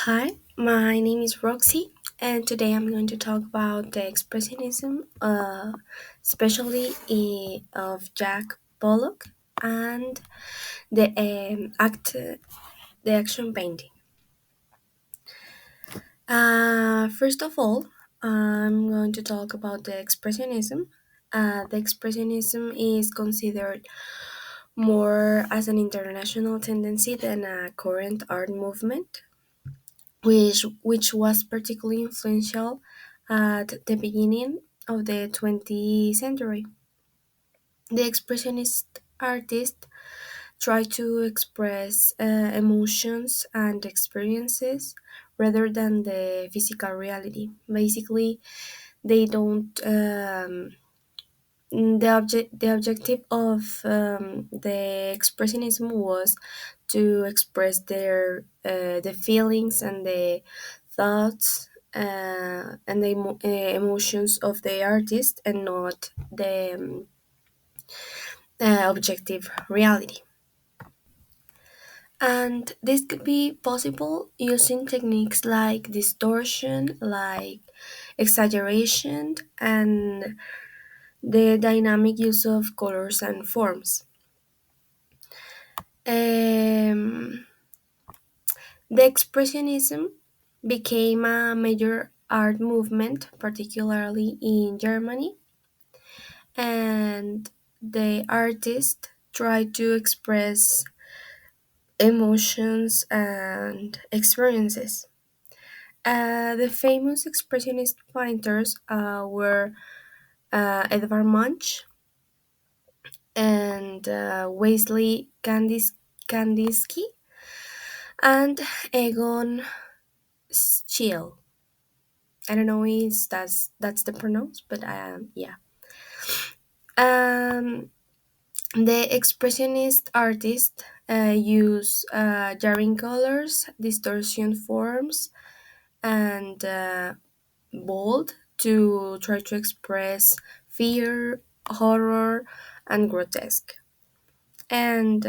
Hi, my name is Roxy, and today I'm going to talk about the expressionism, especially of Jack Pollock and the action painting. First of all, I'm going to talk about the expressionism. The expressionism is considered more as an international tendency than a current art movement which was particularly influential at the beginning of the 20th century. The expressionist artist tried to express emotions and experiences rather than the physical reality. Basically, they don't. The objective of the expressionism was to express the feelings and the thoughts and the emotions of the artist and not the objective reality. And this could be possible using techniques like distortion, like exaggeration, and the dynamic use of colors and forms. Um, the Expressionism became a major art movement, particularly in Germany, and the artist tried to express emotions and experiences. The famous expressionist painters were Edvard Munch and Kandinsky and Egon Schiele. I don't know if that's the pronounce, but yeah. Um, the expressionist artist use jarring colors, distortion forms, and bold to try to express fear, horror, and grotesque. And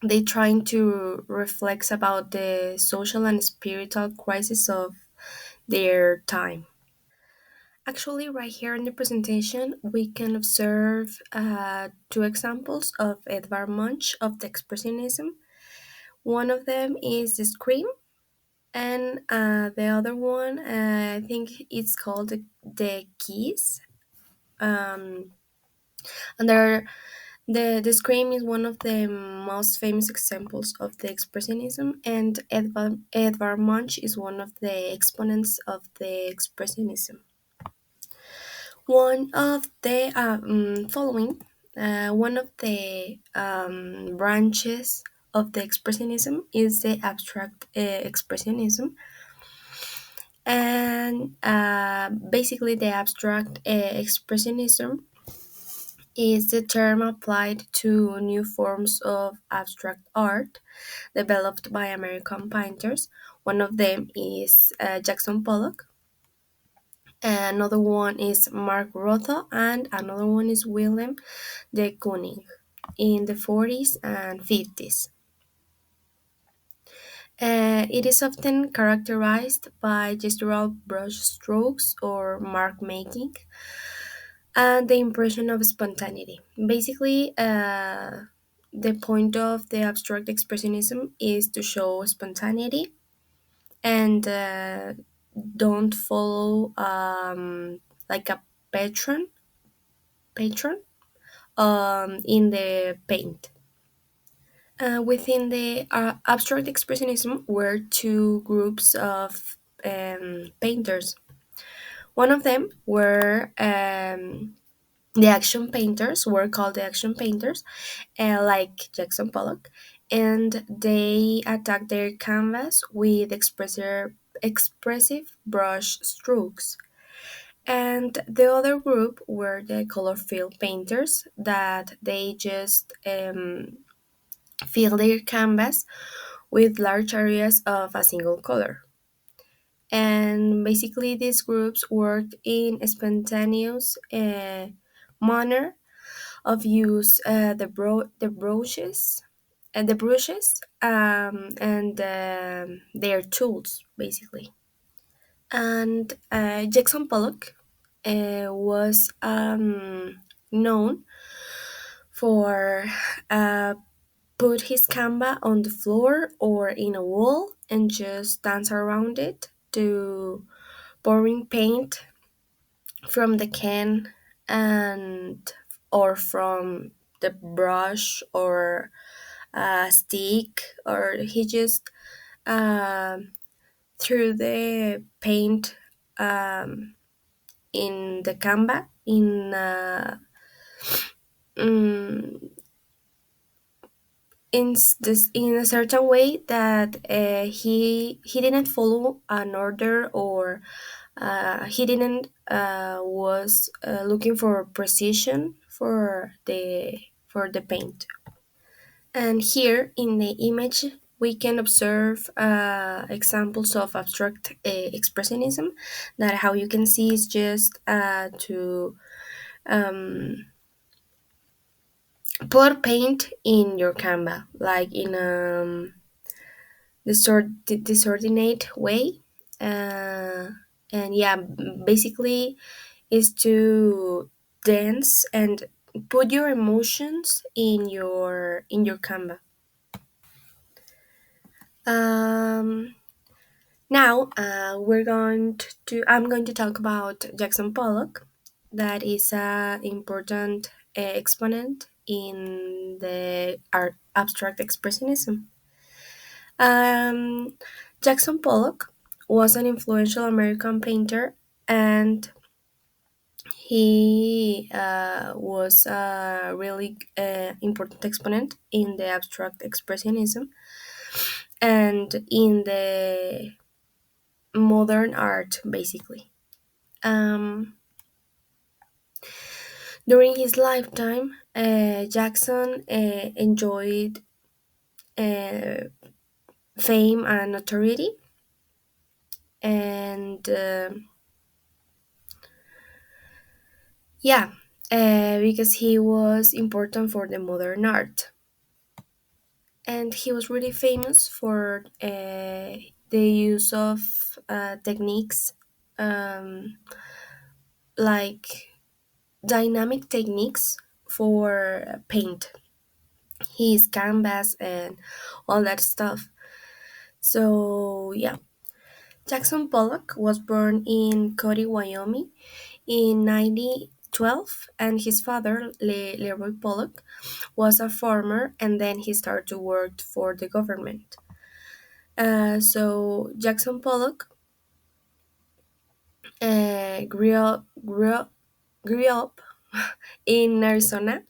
they trying to reflect about the social and spiritual crisis of their time. Actually, right here in the presentation, we can observe two examples of Edvard Munch of the Expressionism. One of them is the Scream, and the other one, I think it's called the Keys. Um, and the Scream is one of the most famous examples of the Expressionism, and Edvard Munch is one of the exponents of the Expressionism. One of the following, one of the branches of the expressionism is the abstract expressionism, and basically the abstract expressionism is the term applied to new forms of abstract art developed by American painters. One of them is Jackson Pollock. Another one is Mark Rothko, and another one is Willem de Kooning in the 40s and 50s. It is often characterized by gestural brush strokes or mark making and the impression of spontaneity. Basically, the point of the abstract expressionism is to show spontaneity and don't follow like a patron patron in the paint. Within the abstract expressionism were two groups of painters. One of them were the action painters, were called the action painters, like Jackson Pollock, and they attacked their canvas with expressive brush strokes. And the other group were the color field painters that they just fill their canvas with large areas of a single color. And basically, these groups worked in a spontaneous manner of use the brushes the brushes and their tools, basically. And Jackson Pollock was known for uh, put his canvas on the floor or in a wall and just dance around it to pouring paint from the can and or from the brush or a stick, or he just um threw the paint um, in the canvas mm, in a certain way that he didn't follow an order, or he didn't was looking for precision for the paint. And here in the image, we can observe examples of abstract expressionism. That how you can see is just to um, put paint in your canvas, like in a disordinate way. Uh, and yeah, basically is to dance and put your emotions in your canvas. Um, Now, I'm going to talk about Jackson Pollock. That is an important exponent in the art abstract expressionism. Um, Jackson Pollock was an influential American painter, and he was a really important exponent in the abstract expressionism and in the modern art, basically. Um, During his lifetime, Jackson enjoyed uh, fame and notoriety, and yeah, because he was important for the modern art, and he was really famous for the use of techniques um, like dynamic techniques for paint his canvas and all that stuff. So yeah, Jackson Pollock was born in Cody, Wyoming in 1912, and his father, Leroy Pollock, was a farmer, and then he started to work for the government. So Jackson Pollock grew up in Arizona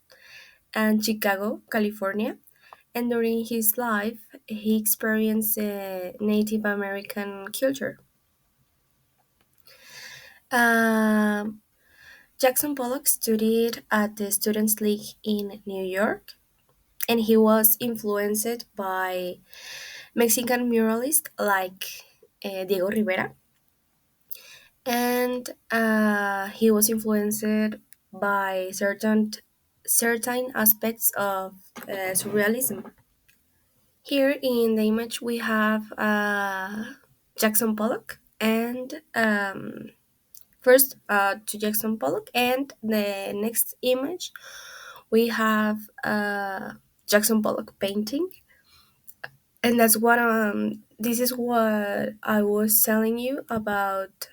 and Chicago, California, and during his life, he experienced Native American culture. Um, Jackson Pollock studied at the Students' League in New York, and he was influenced by Mexican muralists like Diego Rivera, and he was influenced by certain aspects of surrealism. Here in the image, we have Jackson Pollock and first to Jackson Pollock, and the next image we have Jackson Pollock painting, and that's what this is what I was telling you about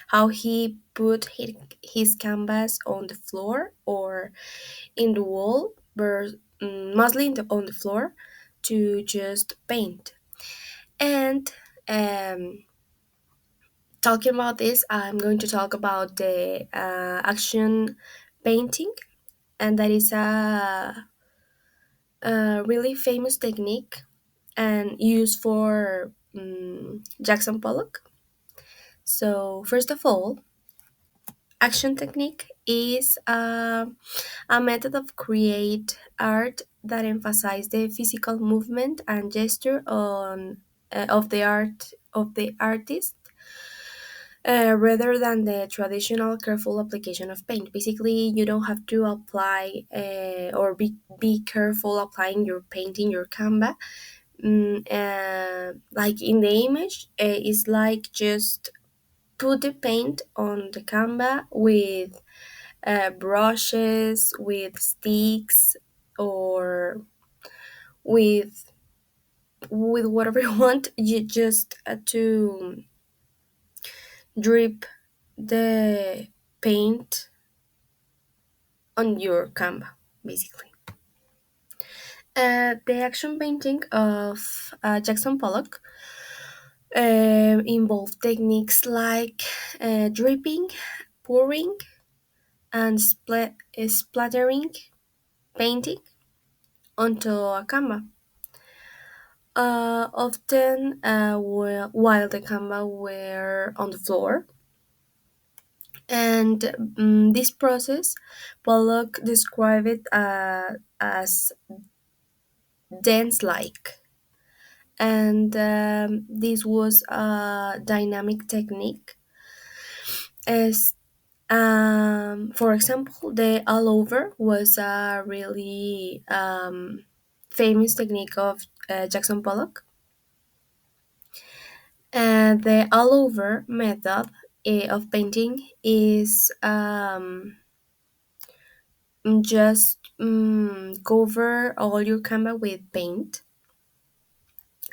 how he put his canvas on the floor or in the wall, but mostly on the floor to just paint. And um, talking about this, I'm going to talk about the action painting, and that is a really famous technique and used for Jackson Pollock. So, first of all, action technique is a method of create art that emphasize the physical movement and gesture on of the artist rather than the traditional careful application of paint. Basically, you don't have to apply or be careful applying your paint in your canvas. Like in the image, it's like just put the paint on the canvas with brushes, with sticks, or with whatever you want. You just to drip the paint on your canvas, basically. The action painting of Jackson Pollock involved techniques like dripping, pouring, and splattering painting onto a canvas. Often, while the canvas were on the floor, and this process, Pollock described it as dance-like, and this was a dynamic technique. As for example, the all over was a really famous technique of Jackson Pollock. And the all over method of painting is just cover all your canvas with paint.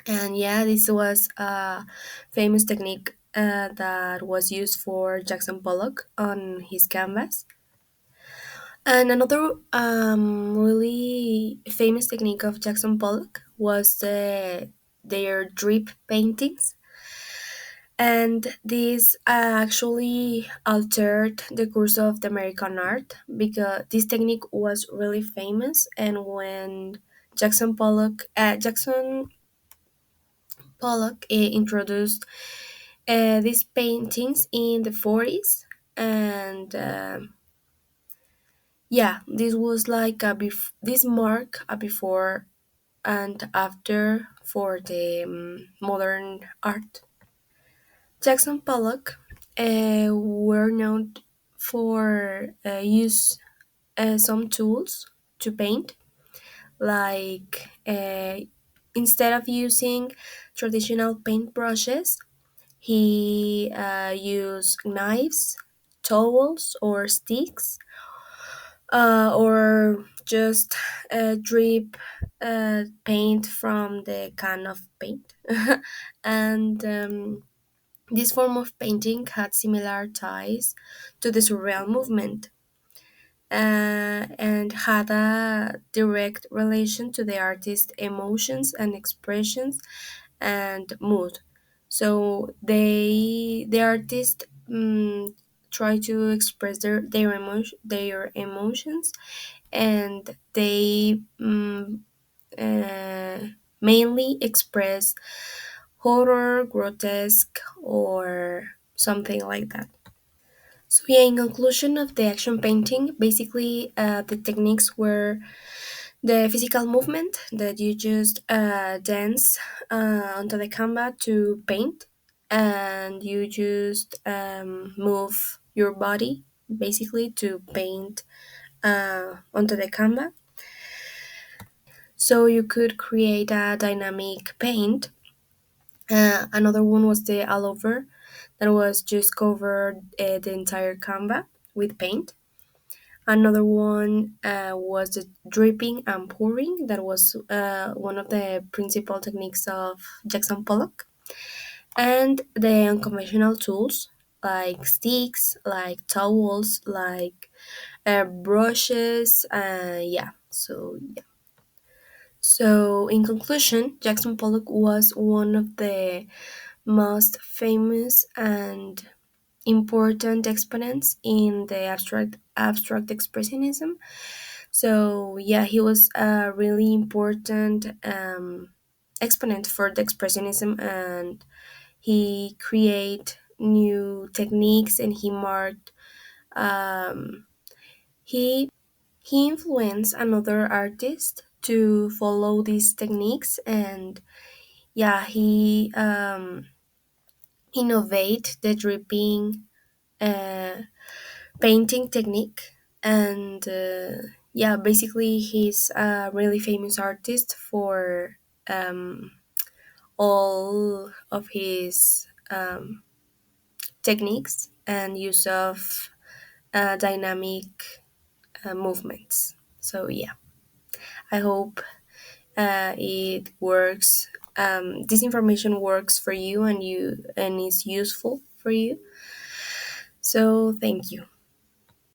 And yeah, this was a famous technique that was used for Jackson Pollock on his canvas. And another really famous technique of Jackson Pollock was their drip paintings. And this actually altered the course of the American art because this technique was really famous. And when Jackson Pollock introduced these paintings in the 40s, and yeah, this was like this mark a before and after for the modern art. Jackson Pollock were known for use some tools to paint, like instead of using traditional paint brushes, he used knives, towels, or sticks, or just drip paint from the can of paint. And this form of painting had similar ties to the surreal movement and had a direct relation to the artist's emotions and expressions and mood. So the artist try to express their emotions, and they uh, mainly express horror, grotesque, or something like that. So yeah, in conclusion of the action painting, basically the techniques were the physical movement that you just dance onto the canvas to paint, and you just move your body basically to paint onto the canvas. So you could create a dynamic paint. Another one was the all over, that was just covered the entire canvas with paint. Another one was the dripping and pouring. That was one of the principal techniques of Jackson Pollock. And the unconventional tools like sticks, like towels, like brushes. Yeah. So in conclusion, Jackson Pollock was one of the most famous and important exponents in the abstract expressionism. So yeah, he was a really important exponent for the expressionism, and he create new techniques, and he marked um, he he influenced another artist to follow these techniques. And yeah, he innovate the dripping uh, painting technique. And yeah, basically, he's a really famous artist for um, all of his techniques and use of dynamic movements. So yeah, I hope it works. This information works for you and is useful for you. So thank you.